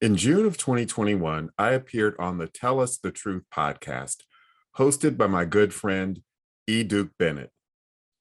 In June of 2021, I appeared on the Tell Us the Truth podcast, hosted by my good friend, Duke Bennett.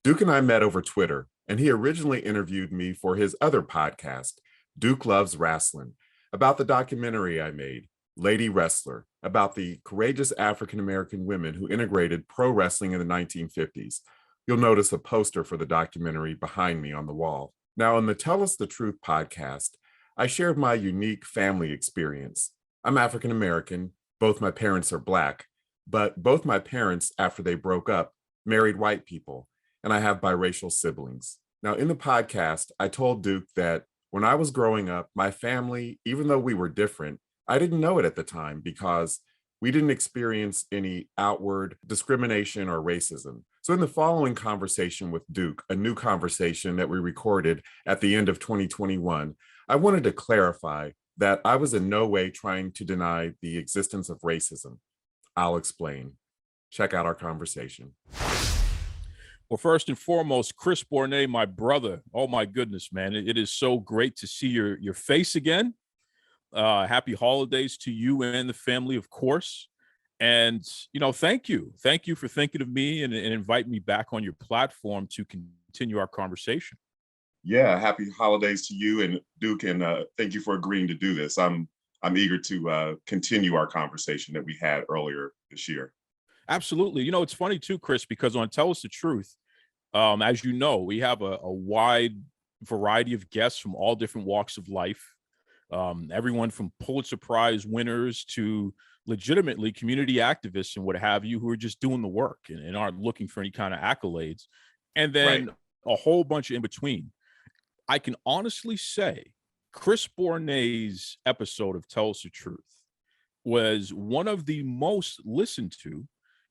Duke and I met over Twitter, and he originally interviewed me for his other podcast, Duke Loves Wrestling, about the documentary I made, Lady Wrestler, about the courageous African American women who integrated pro wrestling in the 1950s. You'll notice a poster for the documentary behind me on the wall. Now, on the Tell Us the Truth podcast, I shared my unique family experience. I'm African American, both my parents are Black, but both my parents, after they broke up, married white people, and I have biracial siblings. Now, in the podcast, I told Duke that when I was growing up, my family, even though we were different, I didn't know it at the time because we didn't experience any outward discrimination or racism. So in the following conversation with Duke, a new conversation that we recorded at the end of 2021, I wanted to clarify that I was in no way trying to deny the existence of racism. I'll explain. Check out our conversation. Well, first and foremost, Chris Bournet, my brother. Oh my goodness, man. It is so great to see your face again. Happy holidays to you and the family, of course. And, thank you. Thank you for thinking of me and inviting me back on your platform to continue our conversation. Yeah, happy holidays to you and Duke, and thank you for agreeing to do this. I'm eager to continue our conversation that we had earlier this year. Absolutely. It's funny too, Chris, because on Tell Us the Truth, as you know, we have a wide variety of guests from all different walks of life. Everyone from Pulitzer Prize winners to legitimately community activists and what have you, who are just doing the work and aren't looking for any kind of accolades. And then a whole bunch in between. I can honestly say Chris Bournet's episode of Tell Us the Truth was one of the most listened to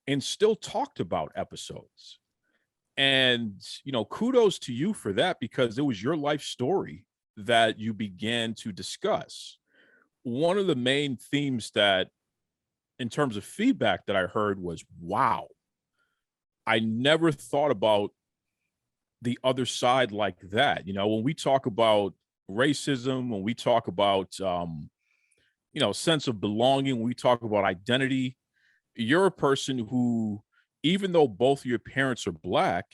and still talked about episodes. And, kudos to you for that, because it was your life story that you began to discuss. One of the main themes that, in terms of feedback that I heard was, wow, I never thought about the other side like that. When we talk about racism, when we talk about, sense of belonging, when we talk about identity, you're a person who, even though both of your parents are Black,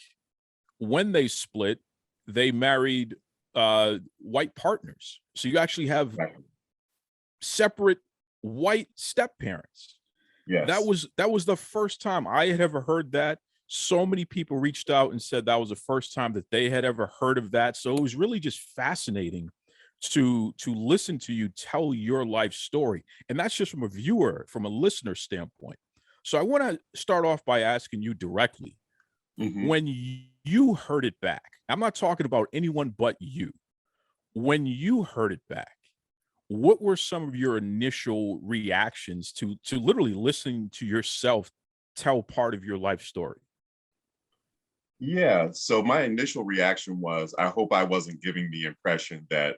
when they split, they married white partners. So you actually have separate white step parents. Yes. That was the first time I had ever heard that. So many people reached out and said that was the first time that they had ever heard of that. So it was really just fascinating to listen to you tell your life story. And that's just from a viewer, from a listener standpoint. So I want to start off by asking you directly, when you heard it back, I'm not talking about anyone but you. When you heard it back, what were some of your initial reactions to literally listening to yourself tell part of your life story? Yeah, so my initial reaction was, I hope I wasn't giving the impression that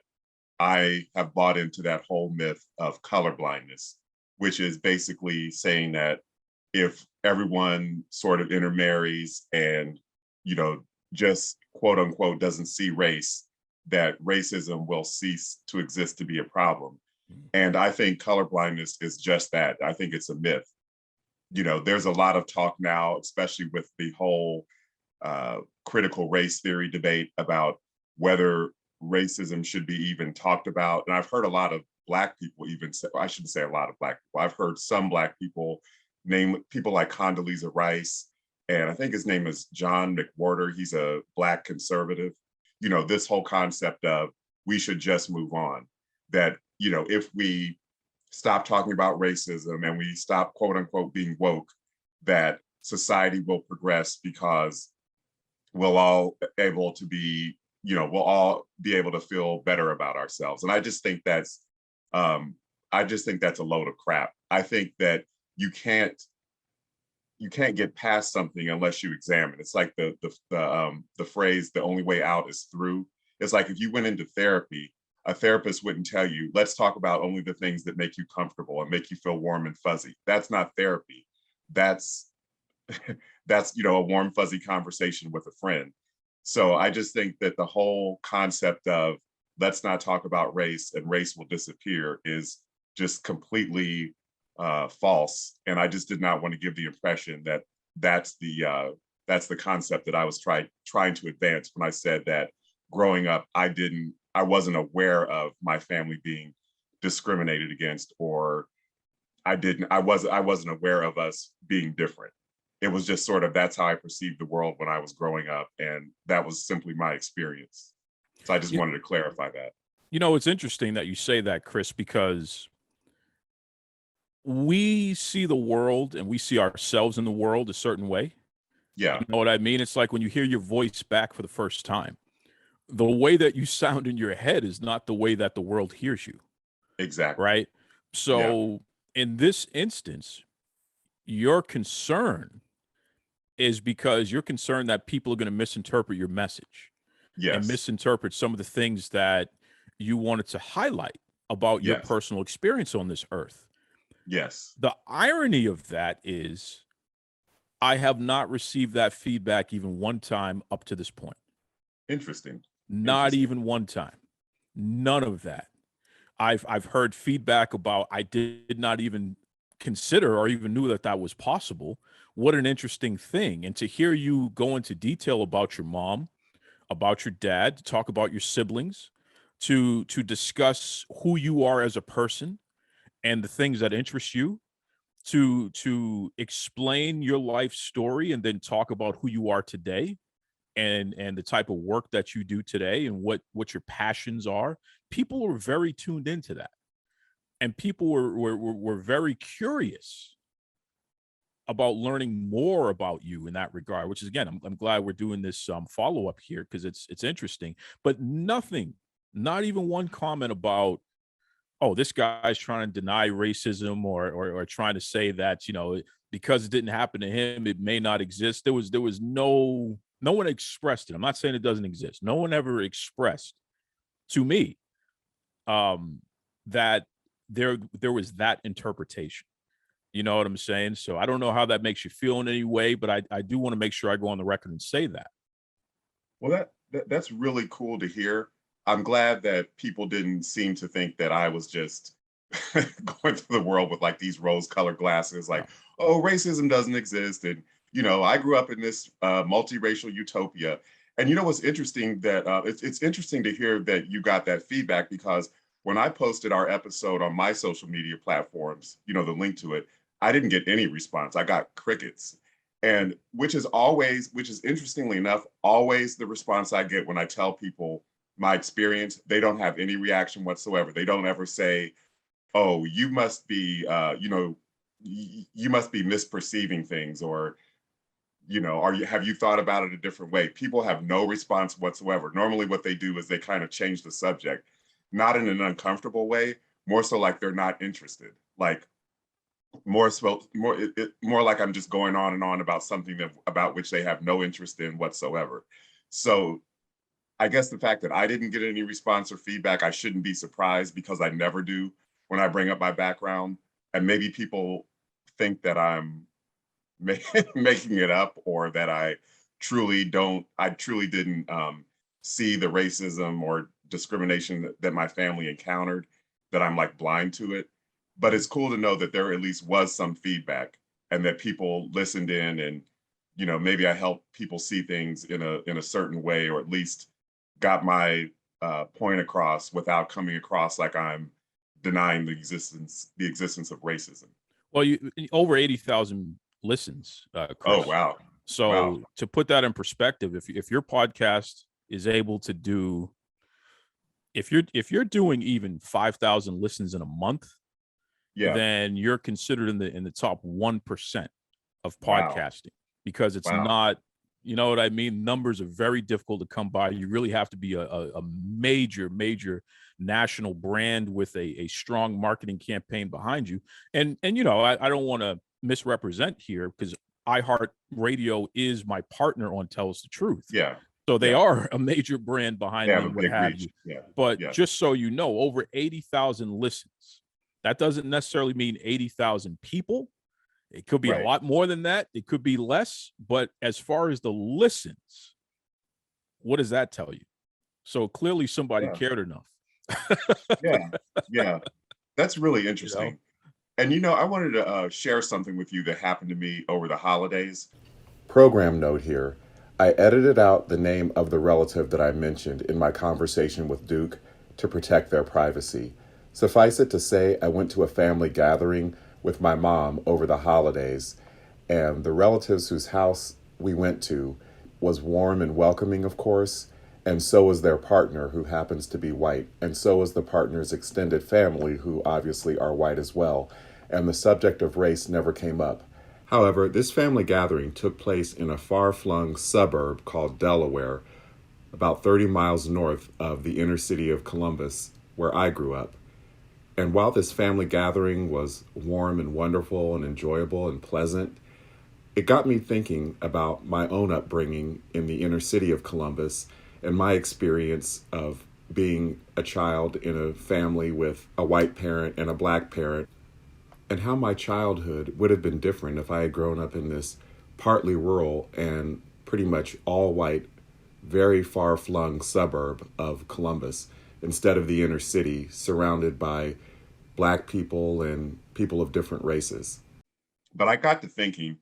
I have bought into that whole myth of colorblindness, which is basically saying that if everyone sort of intermarries and, just quote unquote doesn't see race, that racism will cease to exist to be a problem. And I think colorblindness is just that. I think it's a myth. There's a lot of talk now, especially with the whole critical race theory debate about whether racism should be even talked about. And I've heard a lot of Black people even say, I shouldn't say a lot of Black people, I've heard some Black people name people like Condoleezza Rice, and I think his name is John McWhorter. He's a Black conservative. This whole concept of we should just move on, that, if we stop talking about racism and we stop, quote unquote, being woke, that society will progress because we'll all able to be, we'll all be able to feel better about ourselves. And I just think that's a load of crap. I think that you can't get past something unless you examine. It's like the phrase, the only way out is through. It's like if you went into therapy, a therapist wouldn't tell you, let's talk about only the things that make you comfortable and make you feel warm and fuzzy. That's not therapy. That's a warm, fuzzy conversation with a friend. So I just think that the whole concept of let's not talk about race and race will disappear is just completely false. And I just did not want to give the impression that that's the concept that I was trying to advance when I said that growing up, I wasn't aware of my family being discriminated against, or I wasn't aware of us being different. It was just sort of, that's how I perceived the world when I was growing up. And that was simply my experience. So I just You, wanted to clarify that. you know, it's interesting that you say that, Chris, because we see the world and we see ourselves in the world a certain way. Yeah, You know what I mean? It's like when you hear your voice back for the first time, the way that you sound in your head is not the way that the world hears you, exactly. right? Yeah, So in this instance, your concern is because you're concerned that people are going to misinterpret your message and yes, misinterpret some of the things that you wanted to highlight about your yes, personal experience on this earth. yes. The irony of that is I have not received that feedback even one time up to this point. Interesting. Not Interesting. even one time. None of that. I've heard feedback about I did not even consider or even knew that that was possible. What an interesting thing. And to hear you go into detail about your mom, about your dad, to talk about your siblings, to discuss who you are as a person and the things that interest you, to explain your life story and then talk about who you are today and the type of work that you do today and what your passions are. People were very tuned into that, and people were very curious about learning more about you in that regard, which is, again, I'm glad we're doing this follow-up here because it's interesting. But nothing, not even one comment about, oh, this guy's trying to deny racism or trying to say that, you know, because it didn't happen to him, it may not exist. There was no one expressed it. I'm not saying it doesn't exist. No one ever expressed to me um that there was that interpretation. You know what I'm saying? So I don't know how that makes you feel in any way, but I do want to make sure I go on the record and say that. Well, that's really cool to hear. I'm glad that people didn't seem to think that I was just going through the world with like these rose-colored glasses, No. like, oh, racism doesn't exist, and I grew up in this multiracial utopia. And what's interesting, that it's interesting to hear that you got that feedback, because when I posted our episode on my social media platforms, the link to it, I didn't get any response. I got crickets. And which is interestingly enough, always the response I get when I tell people my experience. They don't have any reaction whatsoever. They don't ever say, oh, you must be, you must be misperceiving things, or, have you thought about it a different way? People have no response whatsoever. Normally what they do is they kind of change the subject, not in an uncomfortable way, more so like they're not interested. Like, more like I'm just going on and on about something about which they have no interest in whatsoever. So I guess the fact that I didn't get any response or feedback, I shouldn't be surprised, because I never do when I bring up my background. And maybe people think that I'm making it up, or that I truly didn't see the racism or discrimination that my family encountered, that I'm like blind to it. But it's cool to know that there at least was some feedback, and that people listened in, and maybe I helped people see things in a certain way, or at least got my point across without coming across like I'm denying the existence of racism. Well, you over 80,000 listens, Oh, Chris. wow. Wow. So to put that in perspective, if your podcast is able to do, if you're doing even 5,000 listens in a month, Yeah. then you're considered in the top 1% of Wow. podcasting, because it's Wow. not, you know what I mean? Numbers are very difficult to come by. You really have to be a major national brand with a strong marketing campaign behind you. And I don't want to misrepresent here, because iHeart Radio is my partner on Tell Us the Truth. Yeah. So they Yeah. are a major brand They behind have me a and what big have reach. you. Yeah. But Yes. just so you know, over 80,000 listens. That doesn't necessarily mean 80,000 people. It could be a Right. lot more than that. It could be less. But as far as the listens, what does that tell you? So clearly somebody Yeah. cared enough. Yeah. Yeah. That's really you know? interesting. And I wanted to share something with you that happened to me over the holidays. Program note here. I edited out the name of the relative that I mentioned in my conversation with Duke to protect their privacy. Suffice it to say, I went to a family gathering with my mom over the holidays, and the relatives whose house we went to was warm and welcoming, of course, and so was their partner, who happens to be white, and so was the partner's extended family, who obviously are white as well, and the subject of race never came up. However, this family gathering took place in a far flung suburb called Delaware, about 30 miles north of the inner city of Columbus, where I grew up. And while this family gathering was warm and wonderful and enjoyable and pleasant, it got me thinking about my own upbringing in the inner city of Columbus and my experience of being a child in a family with a white parent and a black parent, and how my childhood would have been different if I had grown up in this partly rural and pretty much all white, very far flung suburb of Columbus instead of the inner city surrounded by black people and people of different races. But I got to thinking,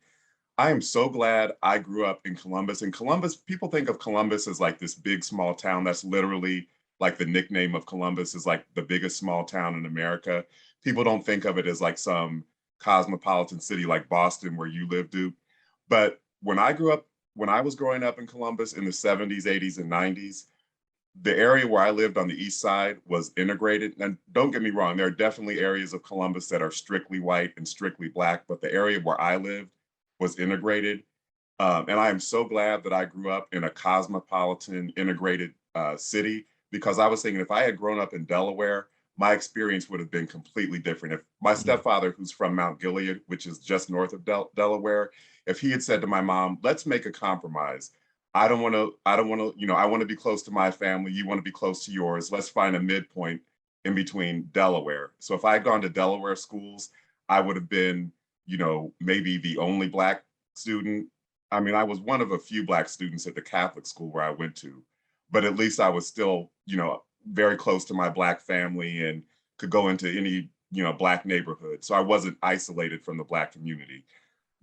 I am so glad I grew up in Columbus. And Columbus, people think of Columbus as like this big small town. That's literally like the nickname of Columbus is like the biggest small town in America. People don't think of it as like some cosmopolitan city like Boston where you live, Duke. But when I was growing up in Columbus in the 70s, 80s, and 90s, the area where I lived on the east side was integrated. And don't get me wrong, there are definitely areas of Columbus that are strictly white and strictly black, but the area where I lived was integrated. And I am so glad that I grew up in a cosmopolitan integrated city, because I was thinking if I had grown up in Delaware, my experience would have been completely different. If my Mhm. stepfather, who's from Mount Gilead, which is just north of Delaware, if he had said to my mom, let's make a compromise. I don't want to, I want to be close to my family. You want to be close to yours. Let's find a midpoint in between Delaware. So if I had gone to Delaware schools, I would have been, maybe the only black student. I mean, I was one of a few black students at the Catholic school where I went to, but at least I was still, very close to my black family and could go into any, black neighborhood. So I wasn't isolated from the black community.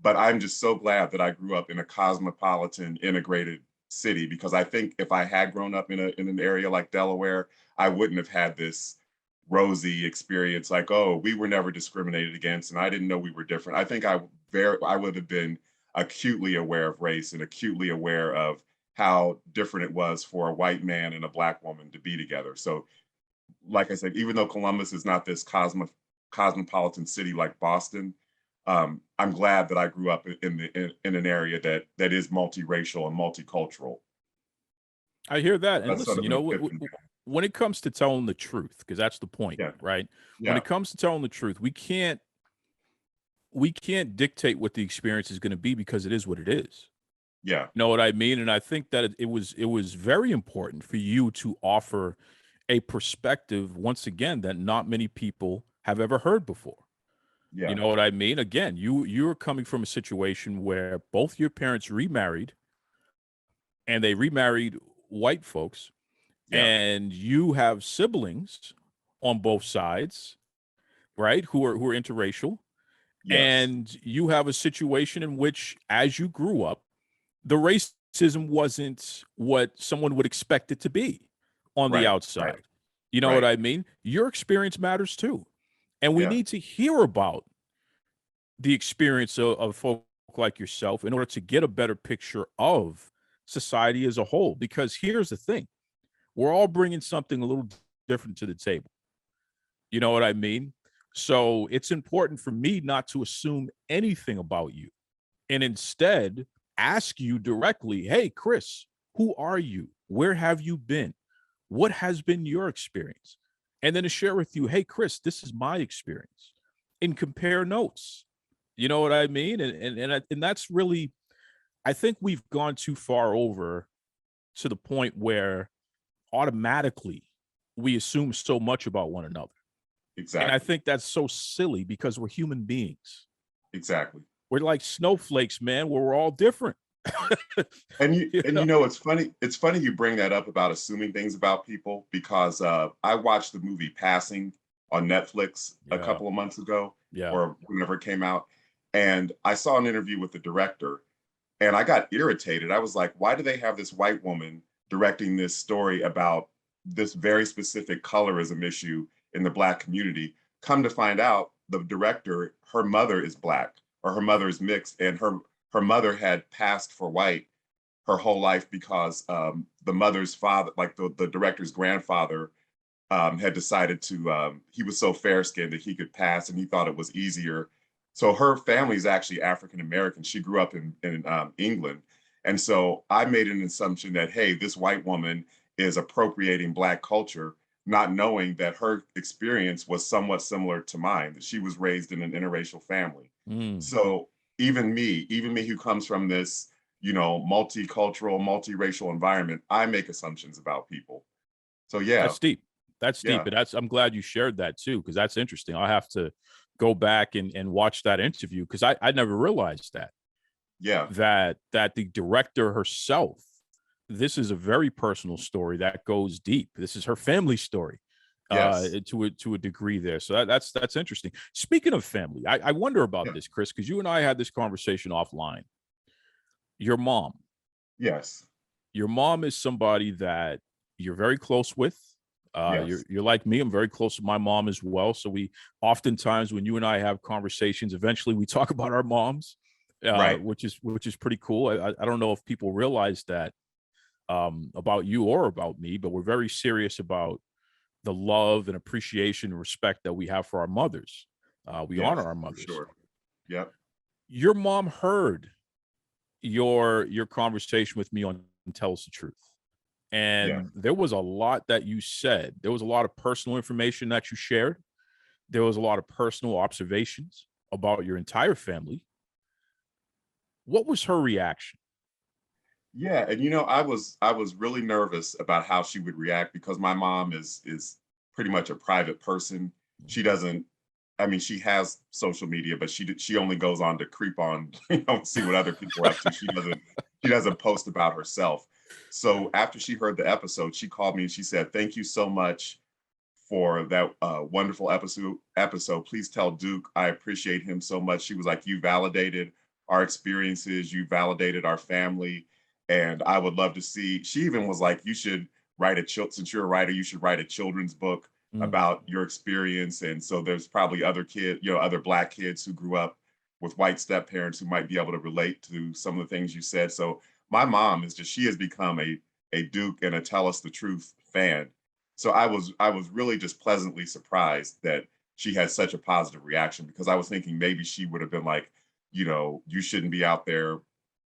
But I'm just so glad that I grew up in a cosmopolitan integrated city, because I think if I had grown up in an area like Delaware, I wouldn't have had this rosy experience like, oh, we were never discriminated against and I didn't know we were different. I think I would have been acutely aware of race and acutely aware of how different it was for a white man and a black woman to be together. So like I said, even though Columbus is not this cosmopolitan city like Boston, I'm glad that I grew up in an area that is multiracial and multicultural. I hear that. And That's sort listen, of an epiphany. when it comes to telling the truth, because that's the point, Yeah, right? When yeah, it comes to telling the truth, we can't dictate what the experience is going to be because it is what it is. yeah, You know what I mean? And I think that it was very important for you to offer a perspective once again that not many people have ever heard before. You yeah, know what I mean? Again, you're coming from a situation where both your parents remarried and they remarried white folks, yeah. and you have siblings on both sides, right? Who are interracial, Yes, and you have a situation in which as you grew up, the racism wasn't what someone would expect it to be on the right, right, outside. You know what right. I mean? Your experience matters too. And we Yeah, need to hear about the experience of folk like yourself in order to get a better picture of society as a whole. Because here's the thing, we're all bringing something a little different to the table. You know what I mean? So it's important for me not to assume anything about you and instead ask you directly, hey, Chris, who are you? Where have you been? What has been your experience? And then to share with you, hey, Chris, this is my experience, and compare notes. You know what I mean? And that's really, I think we've gone too far over to the point where automatically we assume so much about one another. And I exactly, think that's so silly because we're human beings. exactly. We're like snowflakes, man, where we're all different. And you You and know? you know it's funny. It's funny you bring that up about assuming things about people, because I watched the movie Passing on Netflix a Yeah. couple of months ago, Yeah. or whenever it came out. And I saw an interview with the director, and I got irritated. I was like, why do they have this white woman directing this story about this very specific colorism issue in the Black community? Come to find out, the director, her mother is Black, or her mother is mixed, and her mother had passed for white her whole life because the mother's father, like the director's grandfather, had decided to, he was so fair skinned that he could pass, and he thought it was easier. So her family is actually African American. She grew up in England. And so I made an assumption that, hey, this white woman is appropriating Black culture, not knowing that her experience was somewhat similar to mine, that she was raised in an interracial family. Mm. So even me who comes from this, multicultural, multiracial environment, I make assumptions about people. So yeah, That's deep. That's deep. yeah, But I'm glad you shared that too, because that's interesting. I'll have to go back and watch that interview, because I never realized yeah, that the director herself, this is a very personal story that goes deep. This is her family story, yes, to a degree there. So that's interesting. Speaking of family, I wonder about yeah, this, Chris, because you and I had this conversation offline. Your mom, yes, your mom is somebody that you're very close with. yes, You're like me. I'm very close to my mom as well. So we oftentimes, when you and I have conversations, eventually we talk about our moms, right. which is pretty cool. I don't know if people realize that about you or about me, but we're very serious about the love and appreciation and respect that we have for our mothers. We honor Yes, our for mothers. sure. Yep. Your mom heard your conversation with me on Tell Us the Truth. Yeah. And there was a lot that you said. There was a lot of personal information that you shared. There was a lot of personal observations about your entire family. What was her reaction? Yeah. And I was really nervous about how she would react because my mom is pretty much a private person. She doesn't, I mean, she has social media, but she only goes on to creep on, see what other people are up to. She doesn't post about herself. So after she heard the episode, she called me and she said, "Thank you so much for that wonderful episode. Please tell Duke I appreciate him so much." She was like, "You validated our experiences, you validated our family, and I would love to see." She even was like, "You should write since you're a writer, you should write a children's book Mm, about your experience." And so there's probably other other Black kids who grew up with white step parents who might be able to relate to some of the things you said. So my mom she has become a Duke and a Tell Us the Truth fan. So I was really just pleasantly surprised that she had such a positive reaction, because I was thinking maybe she would have been like, "You shouldn't be out there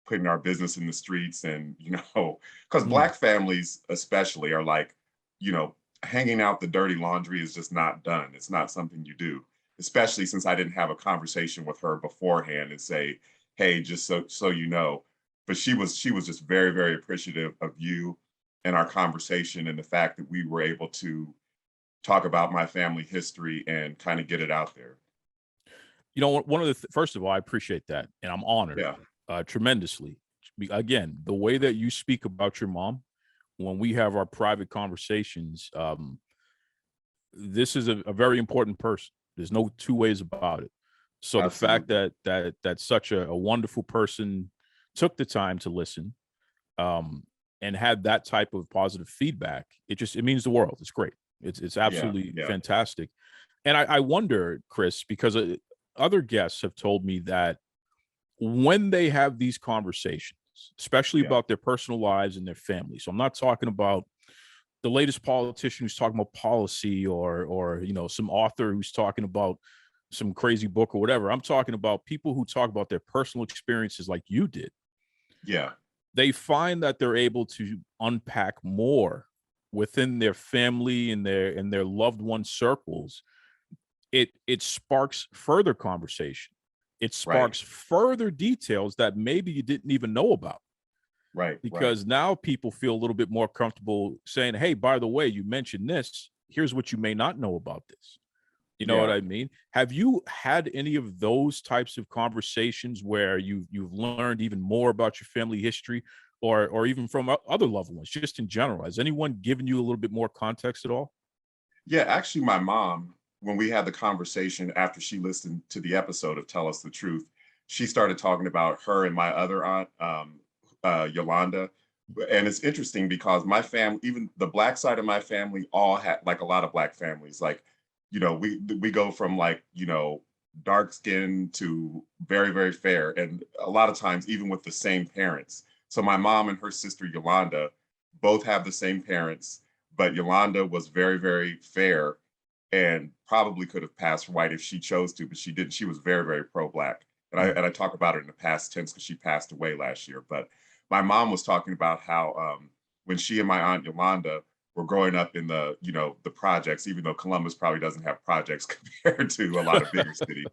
putting our business in the streets." And because mm, Black families especially are like, you know hanging out the dirty laundry is just not done. It's not something you do, especially since I didn't have a conversation with her beforehand and say, "Hey, just so you know." But she was just very, very appreciative of you and our conversation, and the fact that we were able to talk about my family history and kind of get it out there. one of the first of all, I appreciate that, and I'm honored Yeah. tremendously. Again, the way that you speak about your mom when we have our private conversations, this is a very important person. There's no two ways about it. So the fact Absolutely. that such a wonderful person took the time to listen, um, and had that type of positive feedback, it means the world. It's great. It's Yeah. absolutely Yeah. fantastic. And I wonder, Chris, because other guests have told me that when they have these conversations, especially Yeah. about their personal lives and their family. So I'm not talking about the latest politician who's talking about policy, or some author who's talking about some crazy book or whatever. I'm talking about people who talk about their personal experiences like you did. Yeah. They find that they're able to unpack more within their family and their loved one circles. It sparks further conversation. It Right. sparks further details that maybe you didn't even know about, Right. Right. because now people feel a little bit more comfortable saying, "Hey, by the way, you mentioned this. Here's what you may not know about this." You know what Yeah. I mean? Have you had any of those types of conversations where you've learned even more about your family history, or even from other loved ones, just in general? Has anyone given you a little bit more context at all? Yeah. Actually, my mom. when we had the conversation after she listened to the episode of Tell Us the Truth, she started talking about her and my other aunt, Yolanda. And it's interesting because my family, even the Black side of my family, all had, like a lot of Black families, like, we go from, like, dark skin to very, very fair. And a lot of times, even with the same parents. So my mom and her sister Yolanda both have the same parents, but Yolanda was very, very fair and probably could have passed white if she chose to, but she didn't. She was very, very pro-Black. And I talk about her in the past tense because she passed away last year. But my mom was talking about how when she and my aunt Yolanda were growing up in the projects, even though Columbus probably doesn't have projects compared to a lot of bigger cities,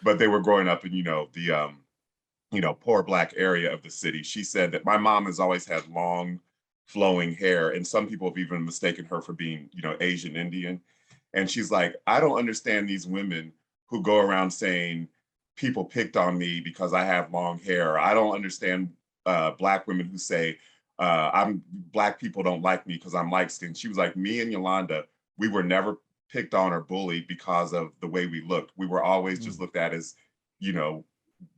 but they were growing up in the poor Black area of the city. She said that my mom has always had long flowing hair, and some people have even mistaken her for being Asian Indian. And she's like, I don't understand these women who go around saying people picked on me because I have long hair. I don't understand Black women who say I'm Black people don't like me because I'm light skinned. She was like, me and Yolanda, we were never picked on or bullied because of the way we looked. We were always just looked at as, you know,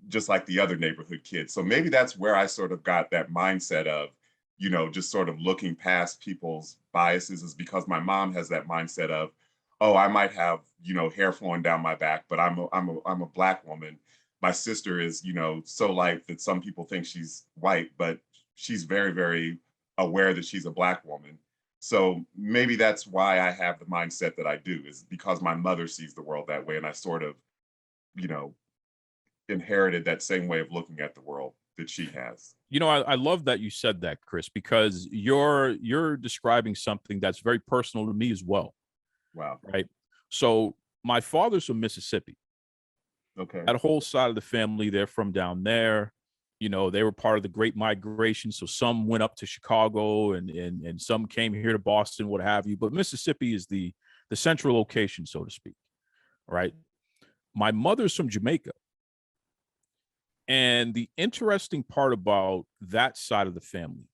just like the other neighborhood kids. So maybe that's where I sort of got that mindset of, just sort of looking past people's biases, is because my mom has that mindset of, oh, I might have, hair flowing down my back, but I'm a Black woman. My sister is, so light that some people think she's white, but she's very, very aware that she's a Black woman. So maybe that's why I have the mindset that I do, is because my mother sees the world that way. And I sort of, you know, inherited that same way of looking at the world that she has. I love that you said that, Chris, because you're describing something that's very personal to me as well. Wow. Right. So my father's from Mississippi. Okay. That whole side of the family, they're from down there. They were part of the Great Migration. So some went up to Chicago and some came here to Boston, what have you. But Mississippi is the central location, so to speak. Right. My mother's from Jamaica. And the interesting part about that side of the family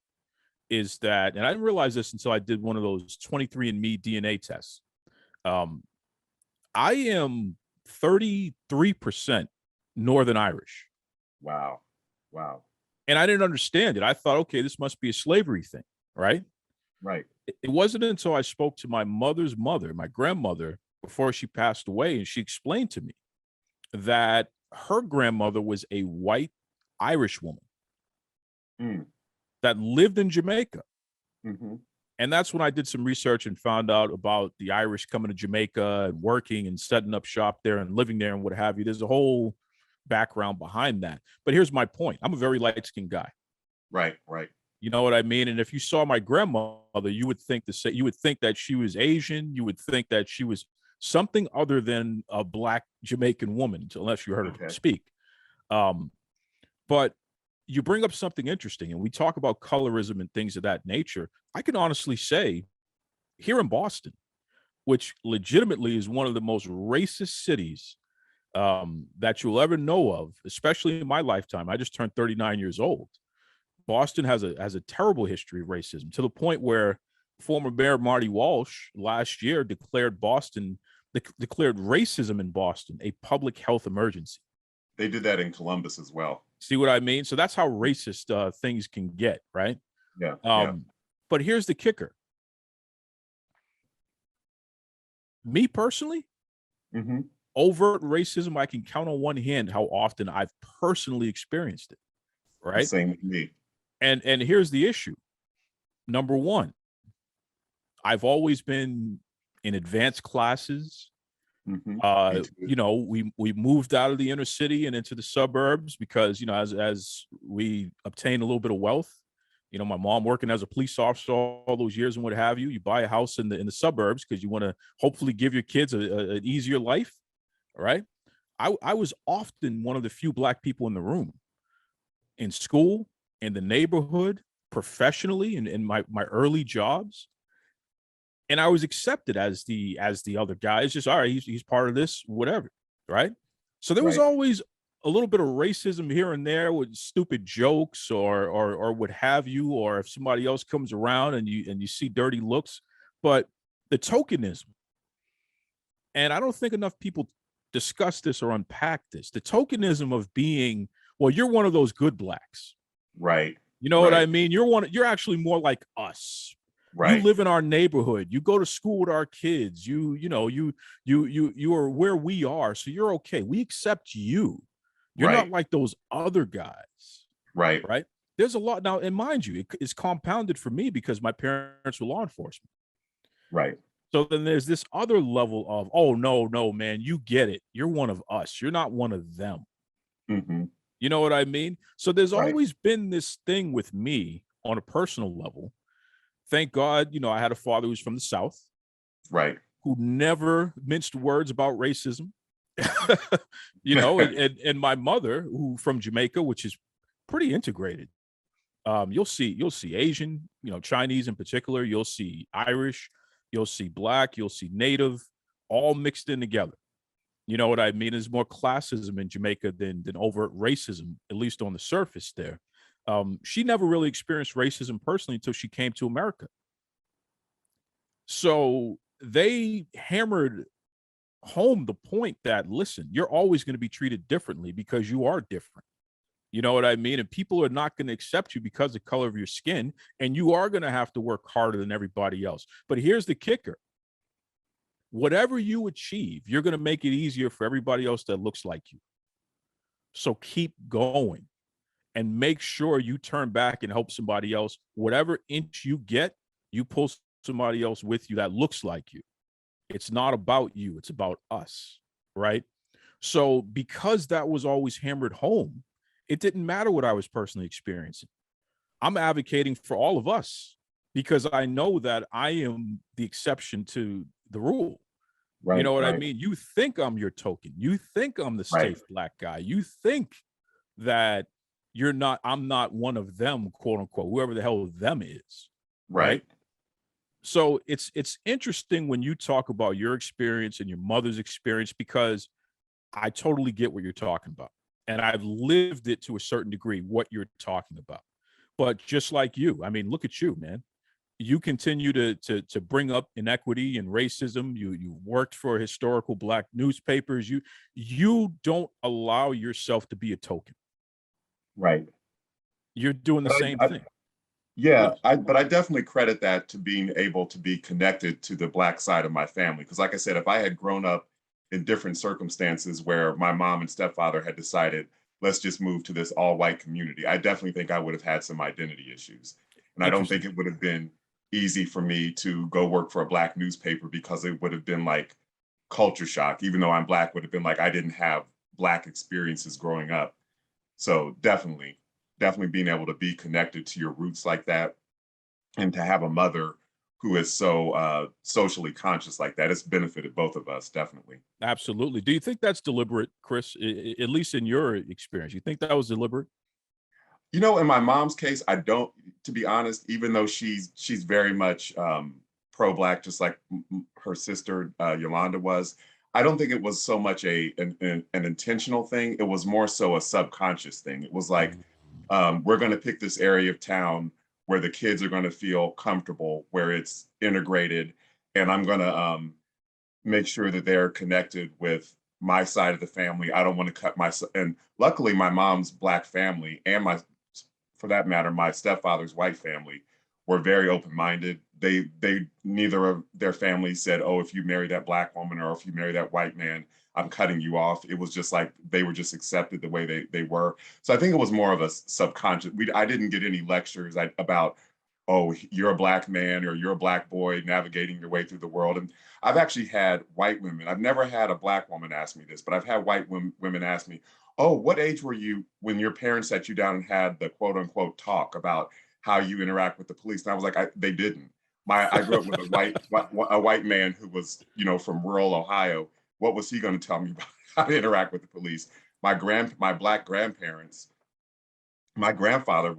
is that, and I didn't realize this until I did one of those 23andMe DNA tests. I am 33% Northern Irish. Wow. Wow. And I didn't understand it. I thought, okay, this must be a slavery thing, right? Right. It wasn't until I spoke to my mother's mother, my grandmother, before she passed away, and she explained to me that her grandmother was a white Irish woman that lived in Jamaica. Mm-hmm. And that's when I did some research and found out about the Irish coming to Jamaica and working and setting up shop there and living there and what have you. There's a whole background behind that. But here's my point. I'm a very light-skinned guy. Right, right. You know what I mean? And if you saw my grandmother, you would think that she was Asian. You would think that she was something other than a Black Jamaican woman, unless you heard her speak. But you bring up something interesting, and we talk about colorism and things of that nature. I can honestly say, here in Boston, which legitimately is one of the most racist cities that you'll ever know of, especially in my lifetime. I just turned 39 years old. Boston has a terrible history of racism, to the point where former Mayor Marty Walsh last year declared racism in Boston a public health emergency. They did that in Columbus as well. See what I mean? So that's how racist things can get, right? Yeah. But here's the kicker. Me personally, overt racism, I can count on one hand how often I've personally experienced it, right? Same with me. And here's the issue. Number one, I've always been in advanced classes. We moved out of the inner city and into the suburbs because, as we obtain a little bit of wealth, my mom working as a police officer all those years and what have you, you buy a house in the suburbs because you want to hopefully give your kids an easier life. All right. I was often one of the few Black people in the room, in school, in the neighborhood, professionally, in my early jobs. And I was accepted as the other guy. It's just, all right, he's part of this, whatever, right? So there was always a little bit of racism here and there with stupid jokes or what have you, or if somebody else comes around and you see dirty looks. But the tokenism And I don't think enough people discuss this or unpack this. The tokenism of being, well, you're one of those good blacks. Right. You know what I Right. mean? You're actually more like us. You Right. live in our neighborhood. You go to school with our kids. You are where we are. So you're okay. We accept you. You're not Right. like those other guys, Right. right? There's a lot now, and mind you, it's compounded for me because my parents were law enforcement. Right. So then there's this other level of, oh no, man, you get it. You're one of us. You're not one of them. Hmm. You know what I mean? So there's Right. always been this thing with me on a personal level. Thank God, I had a father who's from the South Right. who never minced words about racism. And my mother, who from Jamaica, which is pretty integrated. You'll see Asian, Chinese in particular. You'll see Irish, you'll see Black, you'll see Native, all mixed in together. You know what I mean? There's more classism in Jamaica than overt racism, at least on the surface there. She never really experienced racism personally until she came to America. So they hammered home the point that, listen, you're always going to be treated differently because you are different. You know what I mean? And people are not going to accept you because of the color of your skin, and you are going to have to work harder than everybody else. But here's the kicker. Whatever you achieve, you're going to make it easier for everybody else that looks like you. So keep going and make sure you turn back and help somebody else. Whatever inch you get, you pull somebody else with you that looks like you. It's not about you. It's about us, right? So because that was always hammered home, it didn't matter what I was personally experiencing. I'm advocating for all of us because I know that I am the exception to the rule. You Right. know what I Right. mean? You think I'm your token. You think I'm the Right. safe Black guy. You think that I'm not one of them, quote unquote, whoever the hell them is. Right. Right. So it's interesting when you talk about your experience and your mother's experience, because I totally get what you're talking about. And I've lived it to a certain degree, what you're talking about. But just like you, I mean, look at you, man. You continue to bring up inequity and racism. You worked for historical Black newspapers. You don't allow yourself to be a token. Right. You're doing the But same I, thing. yeah, Please. but I definitely credit that to being able to be connected to the Black side of my family. Because, like I said, if I had grown up in different circumstances where my mom and stepfather had decided, let's just move to this all white community, I definitely think I would have had some identity issues. And I don't think Interesting. it would have been easy for me to go work for a Black newspaper because it would have been like culture shock. Even though I'm Black, would have been like I didn't have Black experiences growing up. So definitely being able to be connected to your roots like that and to have a mother who is so socially conscious like that, it's benefited both of us, definitely. Absolutely. Do you think that's deliberate, Chris? At least in your experience, you think that was deliberate? In my mom's case, I don't, to be honest, even though she's very much pro-Black, just like her sister Yolanda was. I don't think it was so much an intentional thing. It was more so a subconscious thing. It was like, we're going to pick this area of town where the kids are going to feel comfortable, where it's integrated, and I'm going to make sure that they're connected with my side of the family. I don't want to cut and luckily my mom's Black family and for that matter, my stepfather's white family were very open-minded. They neither of their families said, "Oh, if you marry that Black woman or if you marry that white man, I'm cutting you off." It was just like they were just accepted the way they were. So I think it was more of a subconscious. I didn't get any lectures about, "Oh, you're a Black man or you're a Black boy navigating your way through the world." And I've actually had white women. I've never had a Black woman ask me this, but I've had white women ask me, "Oh, what age were you when your parents sat you down and had the quote unquote talk about how you interact with the police?" And I was like, they didn't. I grew up with a white man who was, from rural Ohio. What was he going to tell me about how to interact with the police? My Black grandparents, my grandfather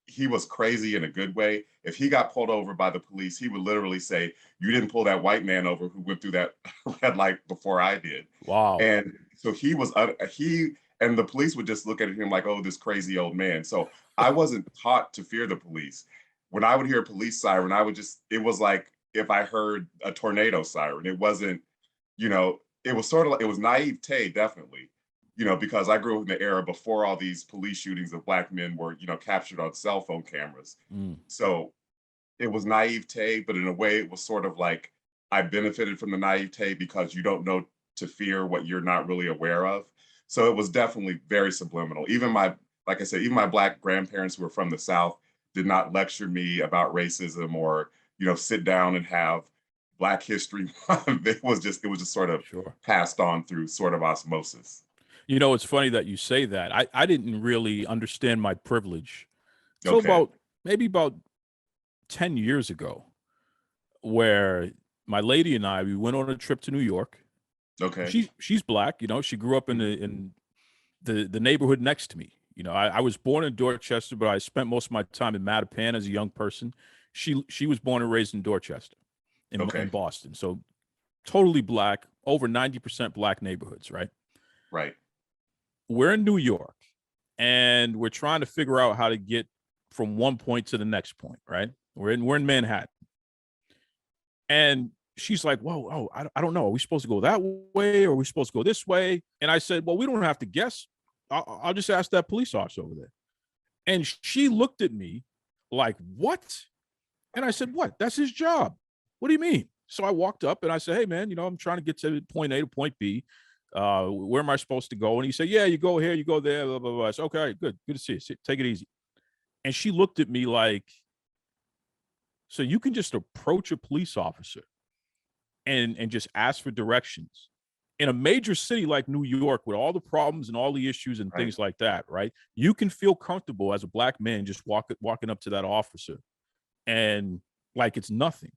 he was crazy in a good way. If he got pulled over by the police, he would literally say, "You didn't pull that white man over who went through that red light before I did." Wow. And so and the police would just look at him like, "Oh, this crazy old man." So I wasn't taught to fear the police. When I would hear a police siren, it was like if I heard a tornado siren. It wasn't you know, it was sort of like, it was naivete, definitely, you know, because I grew up in the era before all these police shootings of Black men were, you know, captured on cell phone cameras. Mm. So it was naivete, but in a way it was sort of like I benefited from the naivete because you don't know to fear what you're not really aware of. So it was definitely very subliminal. Even my, like I said, even my Black grandparents who were from the South did not lecture me about racism or, you know, sit down and have Black History Month. It was just sort of Sure. passed on through sort of osmosis. You know, it's funny that you say that. I didn't really understand my privilege till Okay. about 10 years ago, where my lady and we went on a trip to New York. Okay. She's Black, you know, she grew up in the neighborhood next to me. You know, I was born in Dorchester, but I spent most of my time in Mattapan as a young person. She was born and raised in Dorchester in Okay. Boston. So totally Black, over 90% Black neighborhoods, right? Right. We're in New York and we're trying to figure out how to get from one point to the next point, right? We're in Manhattan. And she's like, whoa, oh, I don't know. Are we supposed to go that way or are we supposed to go this way? And I said, well, we don't have to guess. I'll just ask that police officer over there. And she looked at me like, what? And I said, what? That's his job. What do you mean? So I walked up and I said, hey, man, you know, I'm trying to get to point A to point B. Where am I supposed to go? And he said, yeah, you go here, you go there, blah, blah, blah. I said, okay, good to see you. Take it easy. And she looked at me like, so you can just approach a police officer and just ask for directions in a major city like New York with all the problems and all the issues and things like that, right? You can feel comfortable as a Black man just walking up to that officer and like it's nothing.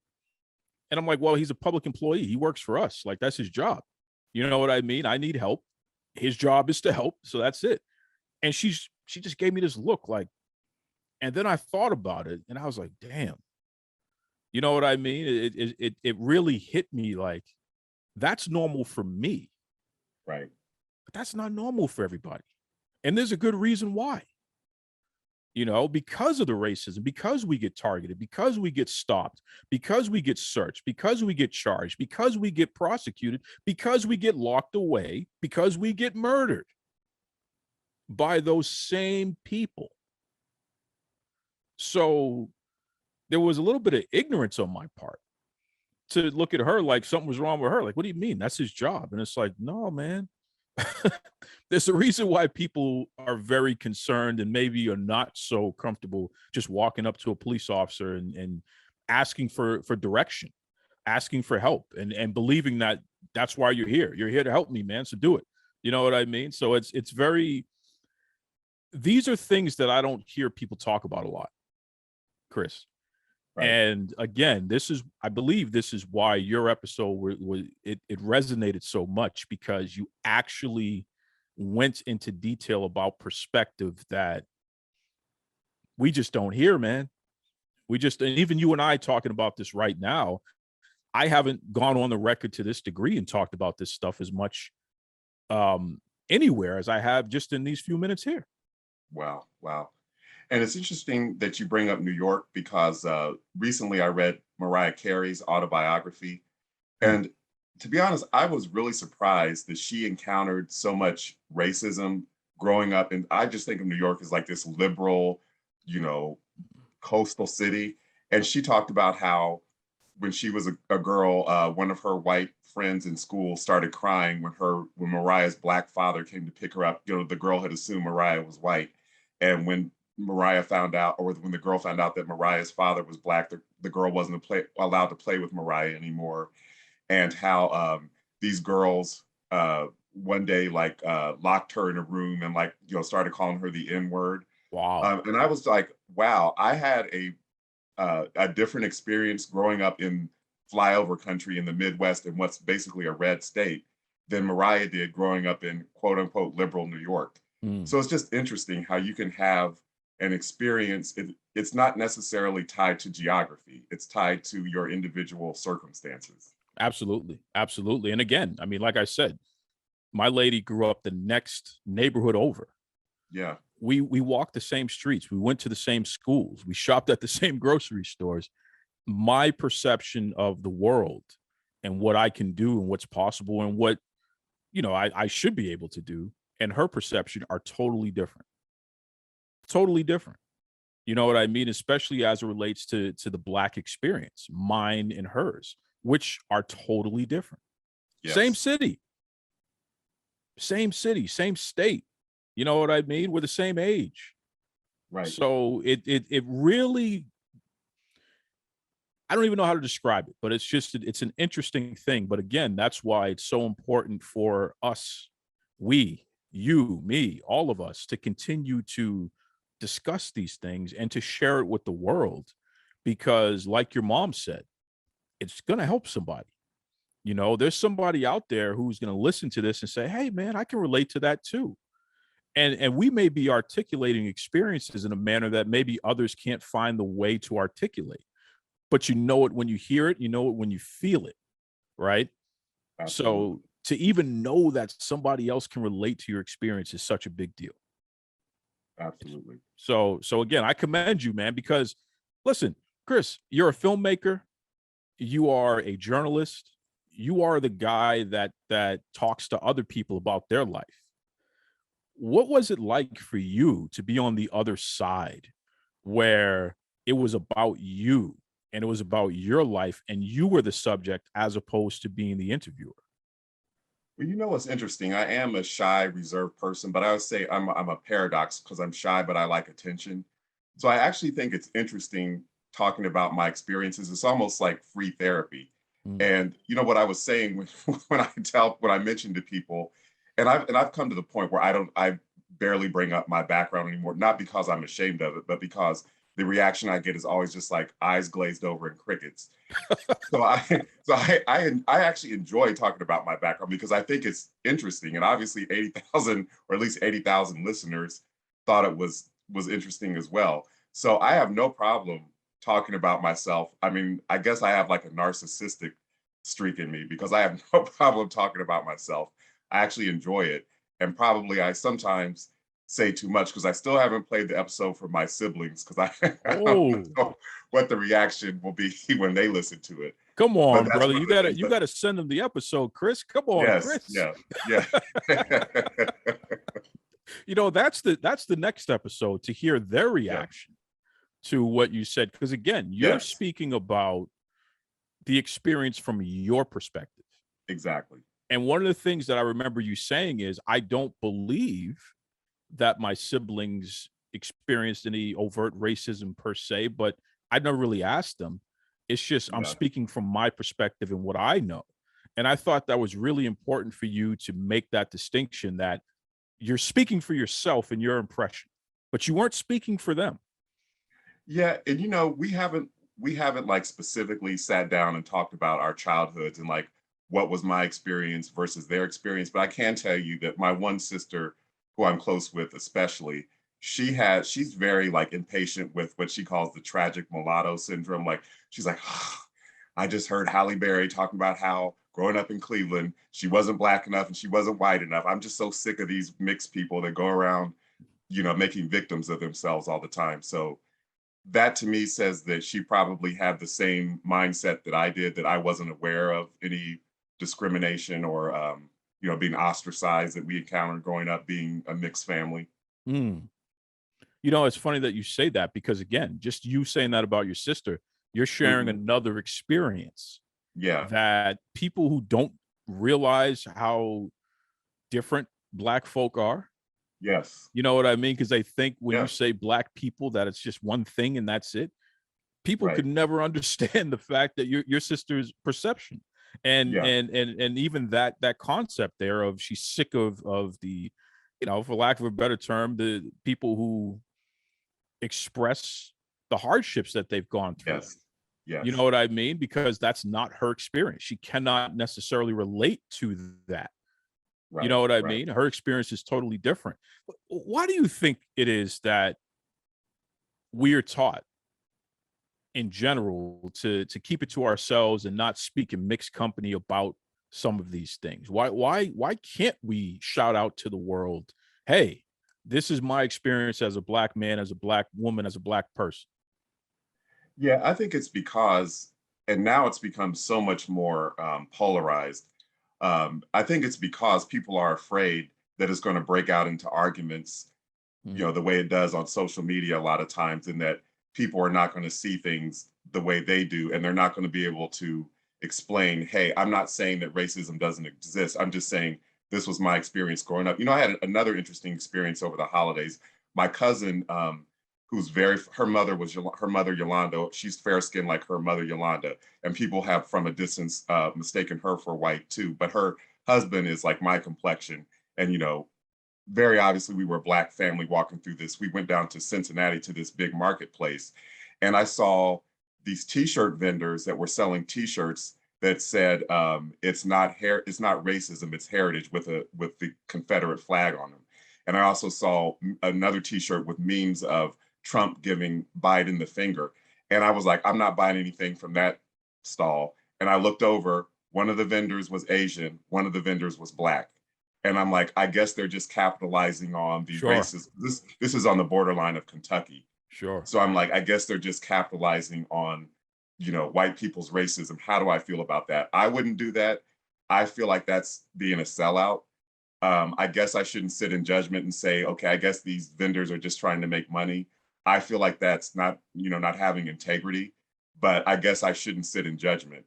And I'm like, well, he's a public employee. He works for us. Like, that's his job. You know what I mean? I need help. His job is to help. So that's it. And she just gave me this look like, and then I thought about it and I was like, damn. You know what I mean? It really hit me like, that's normal for me. Right. But that's not normal for everybody. And there's a good reason why. You know, because of the racism, because we get targeted, because we get stopped, because we get searched, because we get charged, because we get prosecuted, because we get locked away, because we get murdered by those same people. So there was a little bit of ignorance on my part to look at her like something was wrong with her. Like, what do you mean? That's his job. And it's like, no, man. There's a reason why people are very concerned and maybe are not so comfortable just walking up to a police officer and asking for direction, asking for help, and believing that that's why you're here. You're here to help me, man. So do it. You know what I mean? So it's very, these are things that I don't hear people talk about a lot, Chris. Right. And again, I believe this is why your episode it resonated so much, because you actually went into detail about perspective that we just don't hear, man. And even you and I talking about this right now, I haven't gone on the record to this degree and talked about this stuff as much anywhere as I have just in these few minutes here. Wow. And it's interesting that you bring up New York because recently I read Mariah Carey's autobiography. And to be honest, I was really surprised that she encountered so much racism growing up. And I just think of New York as like this liberal, you know, coastal city. And she talked about how when she was a girl, one of her white friends in school started crying when Mariah's Black father came to pick her up. You know, the girl had assumed Mariah was white. And when Mariah found out, or when the girl found out that Mariah's father was Black, the girl wasn't allowed to play with Mariah anymore. And how these girls one day locked her in a room and started calling her the N-word. Wow. And I was like, wow, I had a different experience growing up in flyover country in the Midwest in what's basically a red state than Mariah did growing up in quote unquote liberal New York. So it's just interesting how you can have an experience. It's not necessarily tied to geography. It's tied to your individual circumstances. Absolutely. And again, I mean, like I said, my lady grew up the next neighborhood over. Yeah. We walked the same streets. We went to the same schools. We shopped at the same grocery stores. My perception of the world and what I can do and what's possible and what, I should be able to do, and her perception are totally different. Totally different. You know what I mean? Especially as it relates to the Black experience, mine and hers, which are totally different. Same Yes. city, same state. You know what I mean? We're the same age. Right. So it really, I don't even know how to describe it, but it's an interesting thing. But again, that's why it's so important for us, we, you, me, all of us, to continue to discuss these things and to share it with the world, because like your mom said, it's going to help somebody. There's somebody out there who's going to listen to this and say, hey man, I can relate to that too. And we may be articulating experiences in a manner that maybe others can't find the way to articulate, but you know it when you hear it, you know it when you feel it, right? Absolutely. So to even know that somebody else can relate to your experience is such a big deal. Absolutely. So again, I commend you, man, because listen, Chris, you're a filmmaker, you are a journalist, you are the guy that talks to other people about their life. What was it like for you to be on the other side, where it was about you and it was about your life and you were the subject as opposed to being the interviewer? Well, what's interesting? I am a shy, reserved person, but I would say I'm a paradox because I'm shy, but I like attention. So I actually think it's interesting talking about my experiences. It's almost like free therapy. Mm. And what I was saying when I mentioned to people, and I've come to the point where I barely bring up my background anymore, not because I'm ashamed of it, but because the reaction I get is always just like eyes glazed over and crickets. So I actually enjoy talking about my background because I think it's interesting, and obviously 80,000 or at least 80,000 listeners thought it was interesting as well. So I have no problem talking about myself. I mean, I guess I have like a narcissistic streak in me because I have no problem talking about myself. I actually enjoy it, and probably I sometimes say too much because I still haven't played the episode for my siblings because I don't Oh, know what the reaction will be when they listen to it. come But on, that's brother. one You of the gotta things you that, gotta send them the episode, Chris. Come on, yes, Chris. yeah, yeah. That's the next episode, to hear their Yeah, reaction to what you said. Because again, you're yes, speaking about the experience from your perspective. exactly. And one of the things that I remember you saying is, I don't believe that my siblings experienced any overt racism per se, but I never really asked them. It's just I'm Yeah. speaking from my perspective and what I know. And I thought that was really important for you to make that distinction, that you're speaking for yourself and your impression, but you weren't speaking for them. Yeah, and we haven't like specifically sat down and talked about our childhoods and like what was my experience versus their experience. But I can tell you that my one sister, who I'm close with, especially, she's very like impatient with what she calls the tragic mulatto syndrome. Like she's like, I just heard Halle Berry talking about how growing up in Cleveland, she wasn't black enough and she wasn't white enough. I'm just so sick of these mixed people that go around, making victims of themselves all the time. So that to me says that she probably had the same mindset that I did, that I wasn't aware of any discrimination or being ostracized that we encountered growing up being a mixed family. Mm. It's funny that you say that, because again, just you saying that about your sister, you're sharing Mhm. another experience Yeah. that people who don't realize how different black folk are, Yes. you know what I mean? Because they think when you Yeah. say black people that it's just one thing and that's it. People Right. could never understand the fact that your sister's perception, and Yeah. even that concept there of she's sick of the, for lack of a better term, the people who express the hardships that they've gone through. Yes. You know Yes. what I mean? Because that's not her experience. She cannot necessarily relate to that. You Right. know what I Right. mean? Her experience is totally different. Why do you think it is that we are taught in general to keep it to ourselves and not speak in mixed company about some of these things? Why can't we shout out to the world, hey, this is my experience as a black man, as a black woman, as a black person? Yeah, I think it's because and now it's become so much more polarized. I think it's because people are afraid that it's going to break out into arguments, you know, Mhm. the way it does on social media a lot of times, and that people are not going to see things the way they do, and they're not going to be able to explain, hey, I'm not saying that racism doesn't exist. I'm just saying this was my experience growing up. You know, I had another interesting experience over the holidays. My cousin, who's very, her mother was her mother Yolanda. She's fair skinned like her mother Yolanda, and people have from a distance mistaken her for white too. But her husband is like my complexion, and you know, very obviously we were a black family walking through this. We went down to Cincinnati to this big marketplace, and I saw these t-shirt vendors that were selling t-shirts that said it's not racism, it's heritage, with the Confederate flag on them. And I also saw another t-shirt with memes of Trump giving Biden the finger. And I was like, I'm not buying anything from that stall. And I looked over, one of the vendors was Asian, one of the vendors was black. And I'm like, I guess they're just capitalizing on the Sure, racism. This is on the borderline of Kentucky. sure. So I'm like, I guess they're just capitalizing on, you know, white people's racism. How do I feel about that? I wouldn't do that. I feel like that's being a sellout. I guess I shouldn't sit in judgment and say, okay, I guess these vendors are just trying to make money. I feel like that's not, you know, not having integrity, but I guess I shouldn't sit in judgment.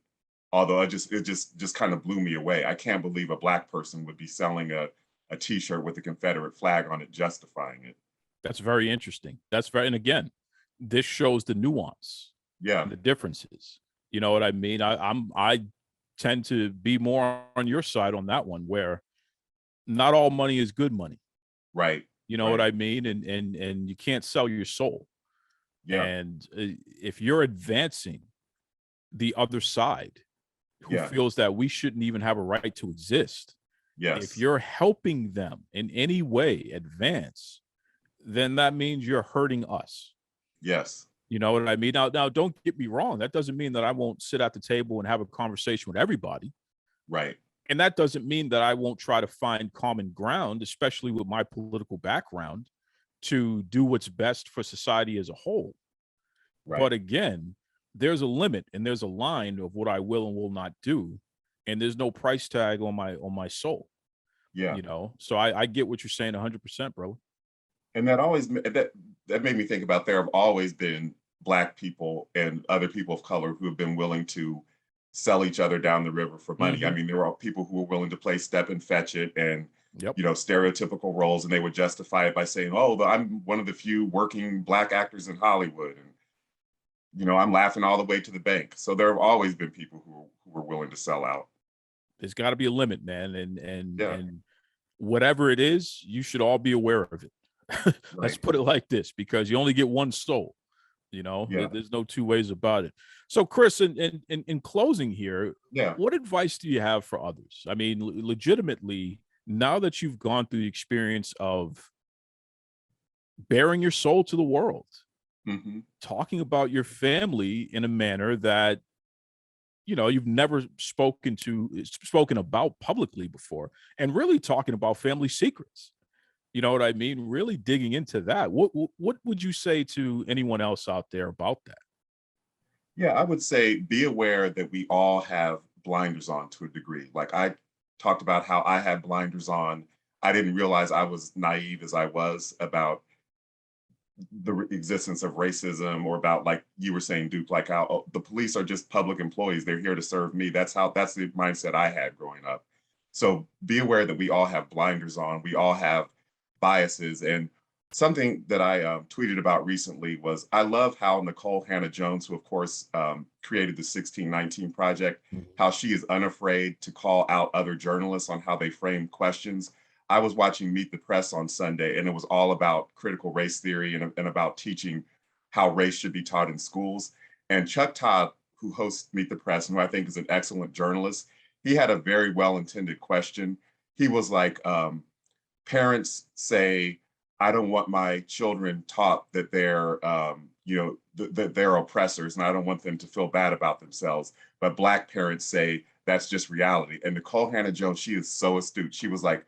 Although it just kind of blew me away. I can't believe a black person would be selling a t-shirt with a Confederate flag on it, justifying it. That's very interesting. That's very, and again, this shows the nuance Yeah, and the differences. You know what I mean? I tend to be more on your side on that one, where not all money is good money. right, You know what right. I mean? And you can't sell your soul. Yeah, And if you're advancing the other side, who yeah, feels that we shouldn't even have a right to exist, if yes, you're helping them in any way advance, then that means you're hurting us. yes, You know what I mean? Now, don't get me wrong. That doesn't mean that I won't sit at the table and have a conversation with everybody. right. And that doesn't mean that I won't try to find common ground, especially with my political background, to do what's best for society as a whole. Right. But again, there's a limit and there's a line of what I will and will not do. And there's no price tag on my soul, Yeah. you know. So I get what you're saying 100%, bro. And that made me think about there have always been black people and other people of color who have been willing to sell each other down the river for money. I Hmm. mean, there are people who were willing to play step and fetch it and Yep. you know stereotypical roles, and they would justify it by saying, "Oh, I'm one of the few working black actors in Hollywood," and you know, I'm laughing all the way to the bank. So there have always been people who were willing to sell out. There's got to be a limit, man. Yeah. And whatever it is, you should all be aware of it. Let's Right. put it like this, because you only get one soul. You know, Yeah. there's no two ways about it. So, Chris, in closing here, Yeah. what advice do you have for others? I mean, legitimately, now that you've gone through the experience of bearing your soul to the world, Hmm. talking about your family in a manner that you've never spoken about publicly before, and really talking about family secrets. You know what I mean? Really digging into that. What would you say to anyone else out there about that? Yeah, I would say be aware that we all have blinders on to a degree. Like I talked about how I had blinders on. I didn't realize I was naive as I was about the existence of racism, or about, like you were saying, Duke, like how the police are just public employees. They're here to serve me. That's the mindset I had growing up. So be aware that we all have blinders on. We all have biases. And something that I tweeted about recently was I love how Nicole Hannah-Jones, who of course created the 1619 Project, Mhm. how she is unafraid to call out other journalists on how they frame questions. I was watching Meet the Press on Sunday, and it was all about critical race theory and about teaching how race should be taught in schools. And Chuck Todd, who hosts Meet the Press, and who I think is an excellent journalist, he had a very well intended question. He was like, parents say, I don't want my children taught that they're, that they're oppressors, and I don't want them to feel bad about themselves. But Black parents say that's just reality. And Nicole Hannah-Jones, she is so astute. She was like,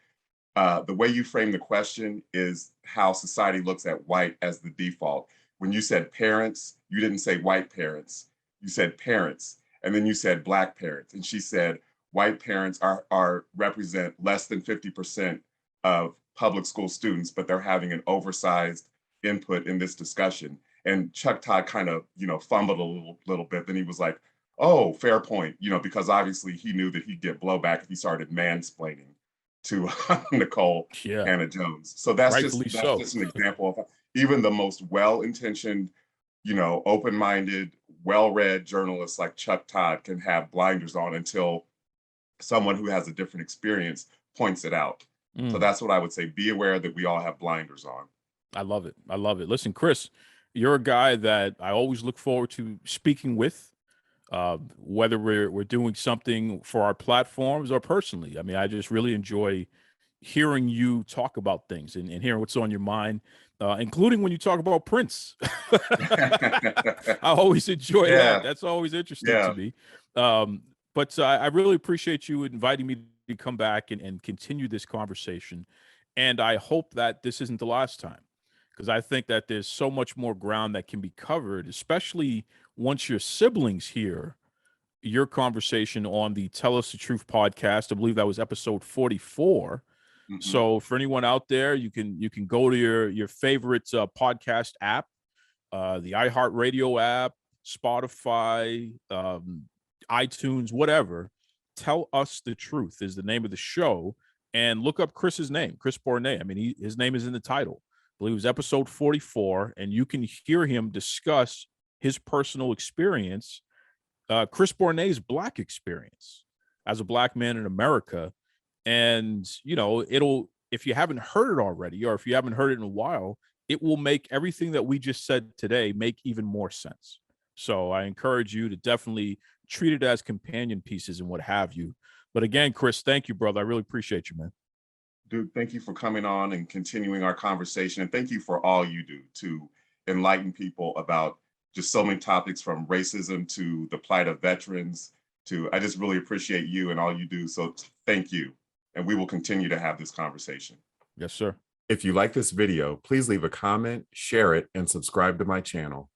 the way you frame the question is how society looks at white as the default. When you said parents, you didn't say white parents, you said parents. And then you said Black parents. And she said, white parents are represent less than 50% of public school students, but they're having an oversized input in this discussion. And Chuck Todd kind of, fumbled a little bit. Then he was like, oh, fair point, because obviously he knew that he'd get blowback if he started mansplaining to Nicole Yeah, Hannah Jones. So that's rightfully so. just an example of even the most well-intentioned, open-minded, well-read journalists like Chuck Todd can have blinders on until someone who has a different experience points it out. So that's what I would say. Be aware that we all have blinders on. I love it. I love it. Listen, Chris, you're a guy that I always look forward to speaking with, whether we're doing something for our platforms or personally. I mean, I just really enjoy hearing you talk about things and hearing what's on your mind, including when you talk about Prince. I always enjoy that. That's always interesting to me. But I really appreciate you inviting me to come back and continue this conversation. And I hope that this isn't the last time, because I think that there's so much more ground that can be covered, especially once your siblings hear your conversation on the Tell Us the Truth podcast. I believe that was episode 44. So for anyone out there, you can go to your favorite podcast app, the iHeartRadio app, Spotify, iTunes, whatever. Tell Us the Truth is the name of the show, and look up Chris's name, Chris Bournet. I mean, his name is in the title. I believe it was episode 44, and you can hear him discuss his personal experience, Chris Bournet's Black experience as a Black man in America. And, if you haven't heard it already, or if you haven't heard it in a while, it will make everything that we just said today make even more sense. So I encourage you to definitely treat it as companion pieces and what have you. But again, Chris, thank you, brother. I really appreciate you, man. Dude, thank you for coming on and continuing our conversation. And thank you for all you do to enlighten people about just so many topics, from racism to the plight of veterans I just really appreciate you and all you do. So thank you. And we will continue to have this conversation. Yes, sir. If you like this video, please leave a comment, share it, and subscribe to my channel.